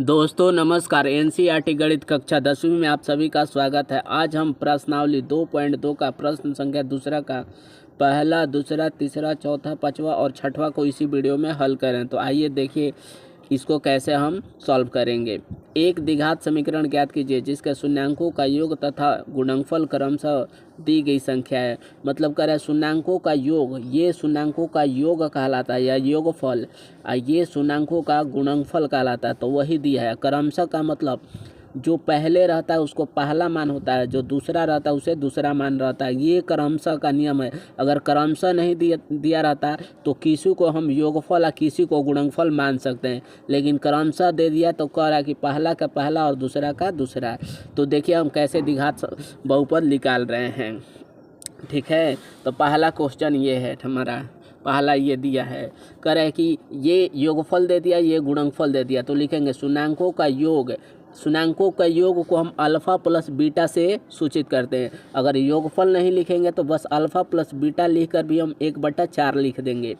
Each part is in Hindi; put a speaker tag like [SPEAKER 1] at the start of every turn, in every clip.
[SPEAKER 1] दोस्तों नमस्कार। एनसीईआरटी गणित कक्षा 10वीं में आप सभी का स्वागत है। आज हम प्रश्नावली 2.2 का प्रश्न संख्या दूसरा का पहला, दूसरा, तीसरा, चौथा, पांचवा और छठवां को इसी वीडियो में हल करें। तो आइए देखिए इसको कैसे हम सॉल्व करेंगे। एक द्विघात समीकरण ज्ञात कीजिए जिसके शून्यांकों का योग तथा गुणनफल क्रमशः दी गई संख्या है। मतलब कर रहा है शून्यांकों का योग, ये शून्यांकों का योग कहलाता है या योगफल, ये शून्यांकों का गुणनफल कहलाता है। तो वही दिया है। क्रमशः का मतलब जो पहले रहता है उसको पहला मान होता है, जो दूसरा रहता है उसे दूसरा मान रहता है। ये क्रमशः का नियम है। अगर क्रमशः नहीं दिया रहता तो किसी को हम योगफल या किसी को गुणनफल मान सकते हैं, लेकिन क्रमशः दे दिया तो कह रहा है कि पहला का पहला और दूसरा का दूसरा। तो देखिए हम कैसे द्विघात बहुपद निकाल रहे हैं। ठीक है, तो पहला क्वेश्चन ये है हमारा, पहला ये दिया है, कह रहे हैं कि ये योगफल दे दिया, ये गुणनफल दे दिया। तो लिखेंगे शून्यांकों का योग। शून्यांकों का योग को हम अल्फ़ा प्लस बीटा से सूचित करते हैं। अगर योगफल नहीं लिखेंगे तो बस अल्फ़ा प्लस बीटा लिखकर भी हम 1/4 लिख देंगे।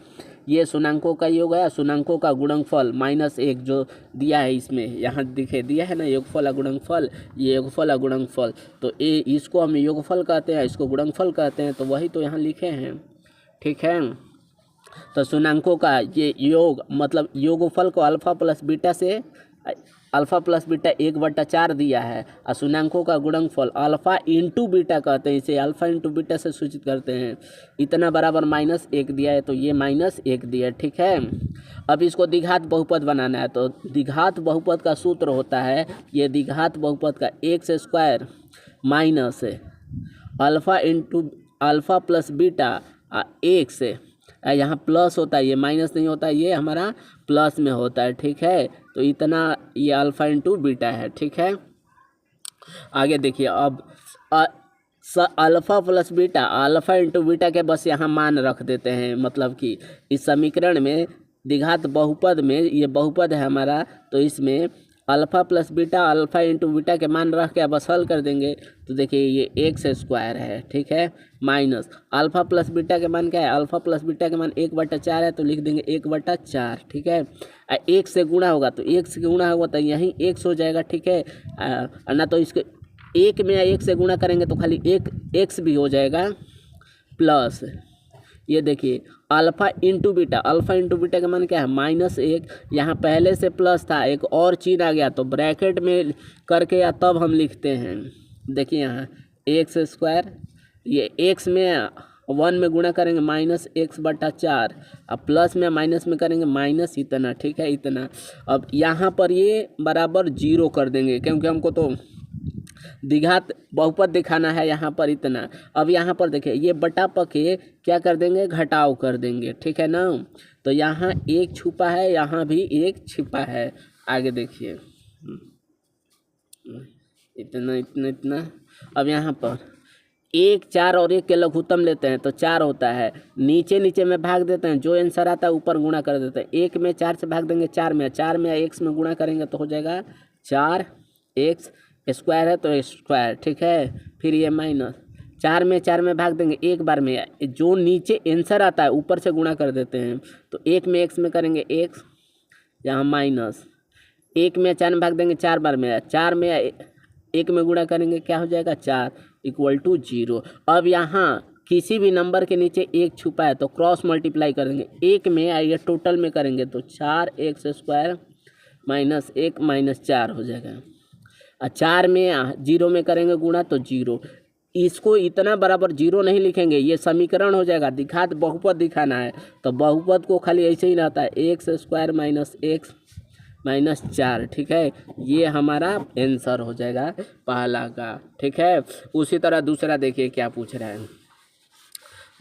[SPEAKER 1] ये शून्यांकों का योग है। शून्यांकों का गुणनफल -1 जो दिया है इसमें, यहाँ दिया है ना, योगफल या गुणनफल, ये योगफल या गुणनफल। तो इसको हम योगफल कहते हैं, इसको गुणनफल कहते हैं। तो वही तो यहाँ लिखे हैं। ठीक है, तो शून्यांकों का ये योग मतलब योगफल को अल्फ़ा प्लस बीटा से, अल्फ़ा प्लस बीटा 1/4 दिया है। और शून्यांकों का गुणनफल अल्फ़ा इंटू बीटा कहते हैं, इसे अल्फ़ा इंटू बीटा से सूचित करते हैं। इतना बराबर -1 दिया है, तो ये -1 दिया है। ठीक है, अब इसको द्विघात बहुपद बनाना है। तो द्विघात बहुपद का सूत्र होता है, ये द्विघात बहुपद का x² minus alpha into alpha plus beta x, यहाँ प्लस होता है, ये माइनस नहीं होता है, ये हमारा प्लस में होता है। ठीक है, तो इतना ये अल्फ़ा इंटू बीटा है। ठीक है, आगे देखिए अब alpha plus beta, alpha into beta के बस यहाँ मान रख देते हैं। मतलब कि इस समीकरण में द्विघात बहुपद में, ये बहुपद है हमारा, तो इसमें alpha plus beta, alpha into beta के मान रख के बस हल कर देंगे। तो देखिए ये x² है। ठीक है, माइनस अल्फ़ा प्लस बीटा के मान क्या है, अल्फ़ा प्लस बीटा के मान 1/4 है, तो लिख देंगे 1/4। ठीक है, 1 से गुणा होगा तो 1 से गुणा होगा तो यहीं x हो जाएगा। ठीक है, ना तो इसके 1 में 1 से गुणा करेंगे तो खाली 1 x भी हो जाएगा, प्लस ये देखिए alpha into beta, alpha into beta का मान क्या है -1। यहाँ पहले से प्लस था, एक और चिन्ह आ गया तो ब्रैकेट में करके या तब हम लिखते हैं। देखिए यहाँ x², ये x में 1 में गुणा करेंगे -x/4, अब प्लस में माइनस में करेंगे माइनस इतना। ठीक है, इतना। अब यहाँ पर ये बराबर 0 कर देंगे, क्योंकि हमको तो द्विघात बहुपद दिखाना है यहाँ पर इतना। अब यहाँ पर देखिए ये बटा पके क्या कर देंगे, घटाव कर देंगे। ठीक है ना, तो यहाँ 1 छुपा है, यहाँ भी 1 छिपा है। आगे देखिए इतना इतना इतना। अब यहाँ पर 1, 4 और 1 के लघुत्तम लेते हैं तो 4 होता है। नीचे नीचे में भाग देते हैं, जो आंसर आता है ऊपर गुणा कर देते हैं। 1 में 4 से भाग देंगे 4 में, 4 में x में गुणा करेंगे तो हो जाएगा 4x स्क्वायर है तो स्क्वायर। ठीक है, फिर ये माइनस 4 में 4 में भाग देंगे एक बार में, जो नीचे आंसर आता है ऊपर से गुणा कर देते हैं। तो 1 में x में करेंगे x, यहाँ माइनस 1 में 4 में भाग देंगे 4 बार में, 4 में 1 में गुणा करेंगे क्या हो जाएगा 4 = 0। अब यहाँ किसी भी नंबर के नीचे 1 छुपा है तो क्रॉस मल्टीप्लाई कर देंगे। 1 में या टोटल में करेंगे तो 4x² -1 -4 हो जाएगा। 4 में 0 में करेंगे गुणा तो 0। इसको इतना बराबर 0 नहीं लिखेंगे, ये समीकरण हो जाएगा। द्विघात बहुपद दिखाना है तो बहुपद को खाली ऐसे ही रहता है, x² -x -4। ठीक है, ये हमारा आंसर हो जाएगा पहला का। ठीक है, उसी तरह दूसरा देखिए क्या पूछ रहा है।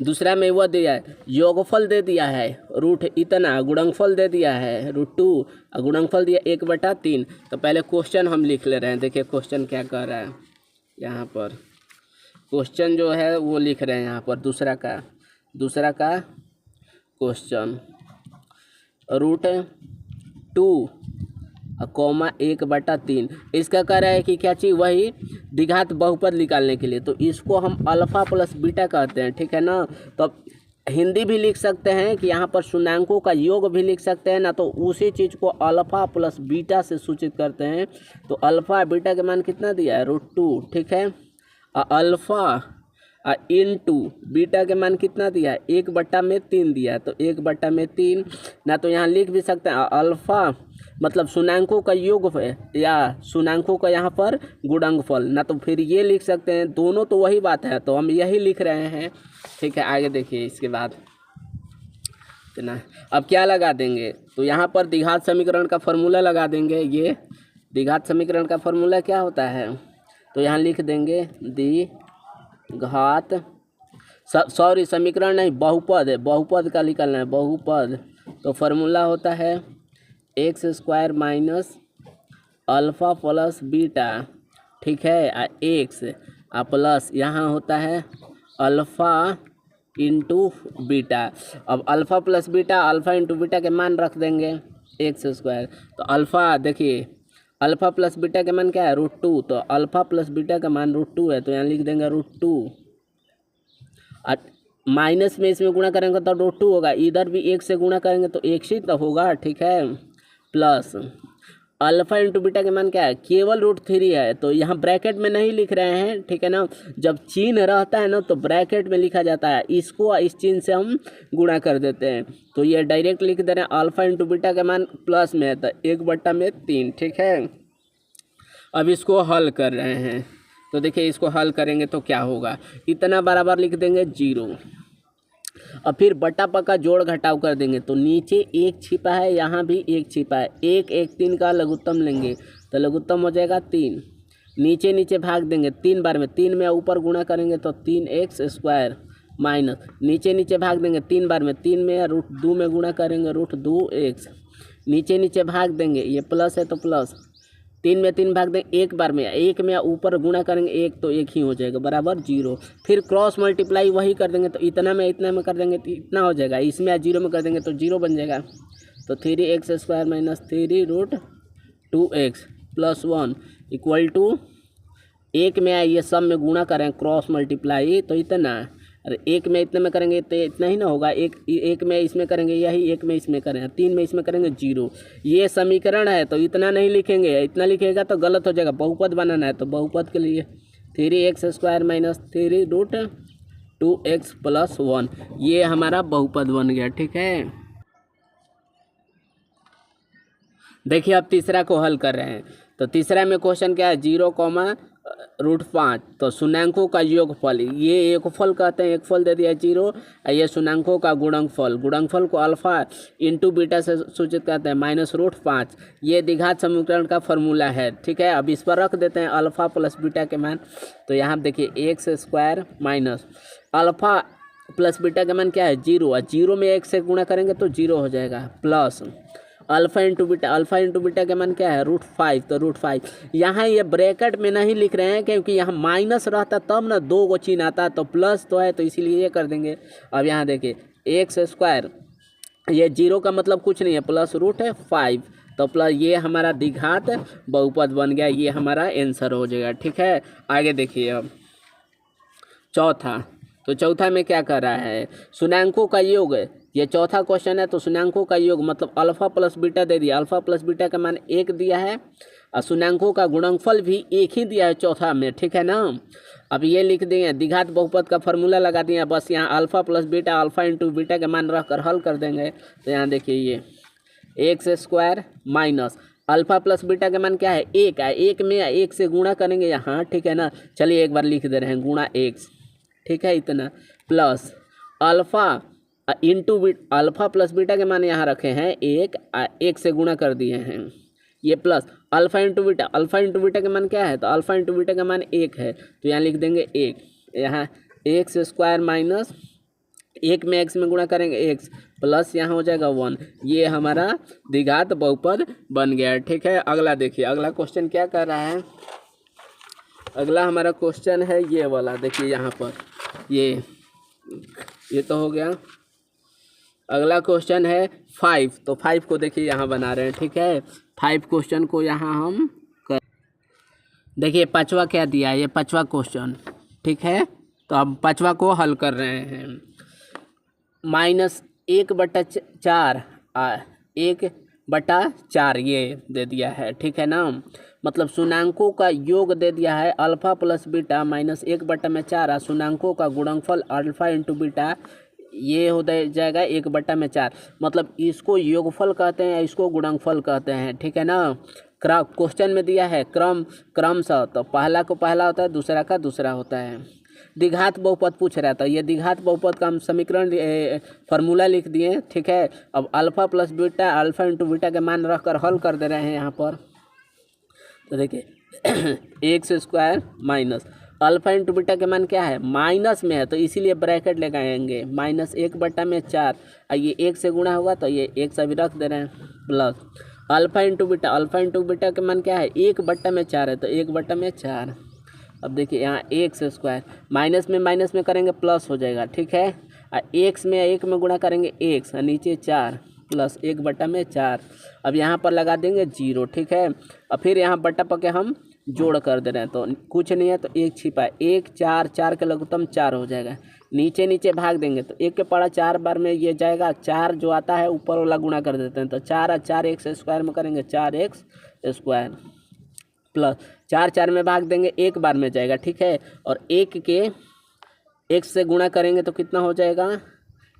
[SPEAKER 1] दूसरा में वह दिया है, योगफल दे दिया है रूट इतना, गुणनफल दे दिया है √2, गुणनफल दिया 1/3। तो पहले क्वेश्चन हम लिख ले रहे हैं। देखिए क्वेश्चन क्या कह रहा है, यहाँ पर क्वेश्चन जो है वो लिख रहे हैं। यहाँ पर दूसरा का क्वेश्चन √2 1/3 इसका कह रहा है कि क्या चीज़, वही द्विघात बहुपद निकालने के लिए। तो इसको हम अल्फ़ा प्लस बीटा कहते हैं। ठीक है ना, तो हिंदी भी लिख सकते हैं कि यहाँ पर शून्यांकों का योग भी लिख सकते हैं ना, तो उसी चीज़ को अल्फ़ा प्लस बीटा से सूचित करते हैं। तो अल्फ़ा बीटा के मान कितना दिया है, √2, ठीक है। अल्फ़ा इंटू बीटा के मान कितना दिया है, 1/3 दिया है, तो 1/3 ना, तो यहाँ लिख भी सकते हैं अल्फ़ा मतलब शून्यांकों का योग है या शून्यांकों का यहाँ पर गुणनफल, ना तो फिर ये लिख सकते हैं, दोनों तो वही बात है, तो हम यही लिख रहे हैं, ठीक है। आगे देखिए इसके बाद इतना, अब क्या लगा देंगे, तो यहाँ पर द्विघात समीकरण का फॉर्मूला लगा देंगे। ये द्विघात समीकरण का फॉर्मूला क्या होता है, तो यहाँ लिख देंगे द्विघात सॉरी समीकरण नहीं, बहुपद है, बहुपद का निकालना है, बहुपद। तो फॉर्मूला होता है x² minus alpha plus beta, ठीक है, एक्स प्लस यहाँ होता है अल्फ़ा इंटू बीटा। अब alpha plus beta, alpha into beta के मान रख देंगे x²। तो अल्फ़ा देखिए, अल्फ़ा प्लस बीटा के मान क्या है, √2, तो अल्फ़ा प्लस बीटा का मान √2 है, तो यहाँ लिख देंगे √2। माइनस में इसमें गुणा करेंगे तो √2 होगा, इधर भी 1 से गुणा करेंगे तो 1 ही तो होगा, ठीक है। प्लस अल्फ़ा इंटू बीटा के मान क्या है, केवल √3 है, तो यहाँ ब्रैकेट में नहीं लिख रहे हैं, ठीक है ना। जब चिन्ह रहता है ना तो ब्रैकेट में लिखा जाता है, इसको इस चिन्ह से हम गुणा कर देते हैं, तो ये डायरेक्ट लिख दे रहे हैं अल्फ़ा इंटू बीटा के मान प्लस में है तो 1/3, ठीक है। अब इसको हल कर रहे हैं, तो देखिए इसको हल करेंगे तो क्या होगा, इतना बराबर लिख देंगे 0। अब फिर बटा पक्का जोड़ घटाव कर देंगे, तो नीचे 1 छिपा है, यहाँ भी 1 छिपा है, 1 1 3 का लघुत्तम लेंगे तो लघुत्तम हो जाएगा 3। नीचे नीचे भाग देंगे 3 बार में, 3 में ऊपर गुणा करेंगे तो 3x² माइनस, नीचे नीचे भाग देंगे 3 बार में, 3 में √2 में गुणा करेंगे √2x, नीचे नीचे भाग देंगे, ये प्लस है तो प्लस, 3 में 3 भाग दें, 1 बार में 1 में ऊपर गुणा करेंगे 1 तो 1 ही हो जाएगा बराबर 0। फिर क्रॉस मल्टीप्लाई वही कर देंगे, तो इतना में कर देंगे तो इतना हो जाएगा, इसमें 0 में कर देंगे तो 0 बन जाएगा। तो 3x² minus 3√2x plus 1 equal to 1 में ये सब में गुणा करें क्रॉस मल्टीप्लाई तो इतना, अरे 1 में इतने में करेंगे तो इतना ही ना होगा, एक में इसमें करेंगे यही, 1 में इसमें करें, 3 में इसमें करेंगे 0। ये समीकरण है तो इतना नहीं लिखेंगे, इतना लिखेगा तो गलत हो जाएगा, बहुपद बनाना है तो बहुपद के लिए 3x² माइनस 3√2x प्लस 1, ये हमारा बहुपद बन गया, ठीक है। देखिए अब तीसरा को हल कर रहे हैं, तो तीसरा में क्वेश्चन क्या है, 0, √5, तो शून्यांकों का योगफल, ये योगफल कहते हैं, एक फल दे दिया 0, ये शून्यांकों का गुणनफल, गुणनफल को अल्फ़ा इंटू बीटा से सूचित करते हैं -√5, ये द्विघात समीकरण का फॉर्मूला है, ठीक है। अब इस पर रख देते हैं अल्फ़ा प्लस बीटा के मान, तो यहाँ देखिए x² minus alpha plus beta का मान क्या है 0, और 0 में 1 से गुणा करेंगे तो 0 हो जाएगा, प्लस अल्फ़ा इंटू बीटा के मान क्या है √5, तो √5 यहाँ ये ब्रैकेट में नहीं लिख रहे हैं क्योंकि यहाँ माइनस रहता तब ना 2 को चिन्ह आता, तो प्लस तो है तो इसीलिए ये कर देंगे। अब यहाँ देखिए x², ये 0 का मतलब कुछ नहीं है, प्लस √5, तो प्लस ये हमारा द्विघात बहुपद बन गया, ये हमारा आंसर हो जाएगा, ठीक है। आगे देखिए अब चौथा, तो चौथा में क्या कर रहा है, शून्यांकों का योग, ये चौथा क्वेश्चन है, तो शून्यांकों का योग मतलब अल्फ़ा प्लस बीटा दे दिया, अल्फ़ा प्लस बीटा का मान 1 दिया है और शून्यांकों का गुणनफल भी 1 ही दिया है चौथा में, ठीक है ना। अब ये लिख देंगे द्विघात बहुपद का फॉर्मूला लगा दिया, बस यहाँ alpha plus beta, alpha into beta का मान रख कर हल कर देंगे, तो यहाँ देखिए ये x² minus alpha plus beta का मान क्या है 1 है, 1 में 1 से गुणा करेंगे यहाँ, ठीक है ना। चलिए एक बार लिख दे रहे हैं गुणा x, ठीक है, इतना plus alpha into alpha plus beta के मान यहाँ रखे हैं 1 से गुणा कर दिए हैं, ये प्लस अल्फ़ा इंटू बीटा का मान क्या है, तो अल्फ़ा इंटू बीटा का मान 1 है, तो यहाँ लिख देंगे 1, यहाँ x² माइनस 1 में x में गुणा करेंगे x प्लस यहाँ हो जाएगा 1, ये हमारा द्विघात बहुपद बन गया, ठीक है। अगला देखिए, अगला क्वेश्चन क्या कर रहा है, अगला हमारा क्वेश्चन है ये वाला, देखिए यहाँ पर ये तो हो गया। अगला क्वेश्चन है 5, तो 5 को देखिए यहाँ बना रहे हैं, ठीक है। 5 क्वेश्चन को यहाँ हम कर, देखिए पांचवा क्या दिया है, ये पांचवा क्वेश्चन, ठीक है। तो अब पांचवा को हल कर रहे हैं। माइनस 1/4 1/4 ये दे दिया है, ठीक है ना। मतलब शून्याङ्कों का योग दे दिया है अल्फा प्लस बीटा माइनस 1/4 शून्याङ्कों का गुणनफल अल्फा इंटू बीटा ये हो जाएगा 1/4। मतलब इसको योगफल कहते हैं, इसको गुणनफल कहते हैं, ठीक है ना। क्वेश्चन में दिया है क्रमशः, तो पहला को पहला होता है, दूसरा का दूसरा होता है। द्विघात बहुपद पूछ रहा था, ये द्विघात बहुपद का हम समीकरण फार्मूला लिख दिए, ठीक है। अब alpha plus beta alpha into beta के मान रख कर हल कर दे रहे हैं यहाँ पर। तो देखिए x square minus alpha into beta के मान क्या है, माइनस में है तो इसीलिए ब्रैकेट लगाएंगे, माइनस 1/4 ये 1 से गुणा होगा तो ये 1 से भी रख दे रहे हैं, प्लस अल्फा इंटू बीटा के मान क्या है 1/4 है तो 1/4। अब देखिए यहाँ एक्स स्क्वायर माइनस में करेंगे प्लस हो जाएगा, ठीक है। एक्स में 1 में गुणा करेंगे एक्स और नीचे 4 प्लस 1/4। अब यहाँ पर लगा देंगे 0, ठीक है। और फिर यहाँ बट्टा पके हम जोड़ कर दे रहे हैं तो कुछ नहीं है तो 1 छिपा है, 1 4 4 के लघुत्तम 4 हो जाएगा। नीचे भाग देंगे तो 1 के पड़ा 4 बार में ये जाएगा, 4 जो आता है ऊपर वाला गुणा कर देते हैं तो 4 और 4 एक्स स्क्वायर में करेंगे 4x स्क्वायर प्लस 4 4 में भाग देंगे 1 बार में जाएगा, ठीक है। और 1 के x से गुणा करेंगे तो कितना हो जाएगा,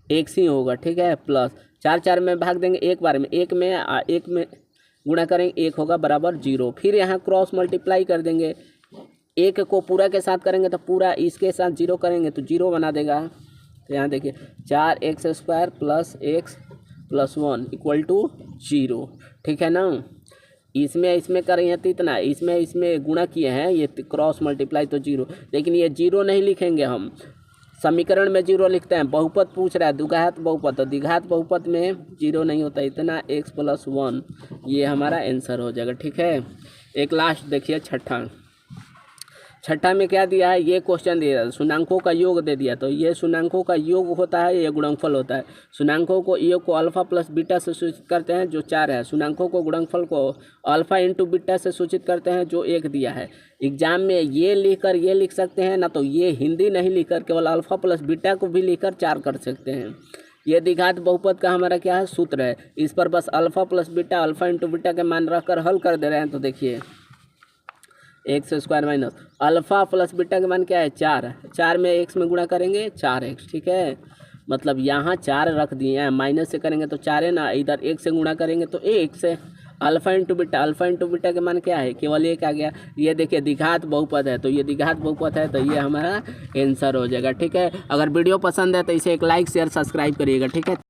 [SPEAKER 1] x ही होगा, ठीक है। प्लस 4 4 में भाग देंगे 1 बार में, 1 में गुणा करेंगे 1 होगा बराबर 0। फिर यहाँ क्रॉस मल्टीप्लाई कर देंगे, 1 को पूरा के साथ करेंगे तो पूरा इसके साथ 0 करेंगे तो 0 बना देगा। तो यहाँ देखिए 4x square plus x plus 1 equal to 0, ठीक है ना। इसमें कर रहे हैं तो इतना, इसमें गुणा किए हैं ये क्रॉस मल्टीप्लाई तो 0, लेकिन ये 0 नहीं लिखेंगे हम, समीकरण में 0 लिखते हैं। बहुपद पूछ रहा है द्विघात बहुपद, तो द्विघात बहुपद में 0 नहीं होता, इतना x प्लस 1 ये हमारा आंसर हो जाएगा, ठीक है। एक लास्ट देखिए छठा में क्या दिया है, ये क्वेश्चन दिया है शून्याङ्कों का योग दे दिया, तो ये शून्याङ्कों का योग होता है, ये गुणनफल होता है। शून्याङ्कों को योग को अल्फा प्लस बीटा से सूचित करते हैं जो 4 है, शून्याङ्कों को गुणनफल को अल्फा इंटू बीटा से सूचित करते हैं जो 1 दिया है। एग्जाम में ये लिख सकते हैं ना, तो ये हिंदी नहीं लिखकर केवल अल्फा प्लस बीटा को भी लिखकर 4 कर सकते हैं। ये द्विघात बहुपद का हमारा क्या है सूत्र है, इस पर बस alpha plus beta alpha into beta के मान रखकर हल कर दे रहे हैं। तो देखिए x square minus alpha plus beta के मान क्या है 4 में एक्स में गुणा करेंगे 4x, ठीक है। मतलब यहाँ 4 रख दिए हैं, माइनस से करेंगे तो 4 है ना, इधर 1 से गुणा करेंगे तो 1 से अल्फा इंटू बीटा के मान क्या है केवल 1 आ गया। ये देखिए द्विघात बहुपद है, तो ये द्विघात बहुपद है तो ये हमारा आंसर हो जाएगा, ठीक है। अगर वीडियो पसंद है तो इसे एक लाइक शेयर सब्सक्राइब करिएगा, ठीक है।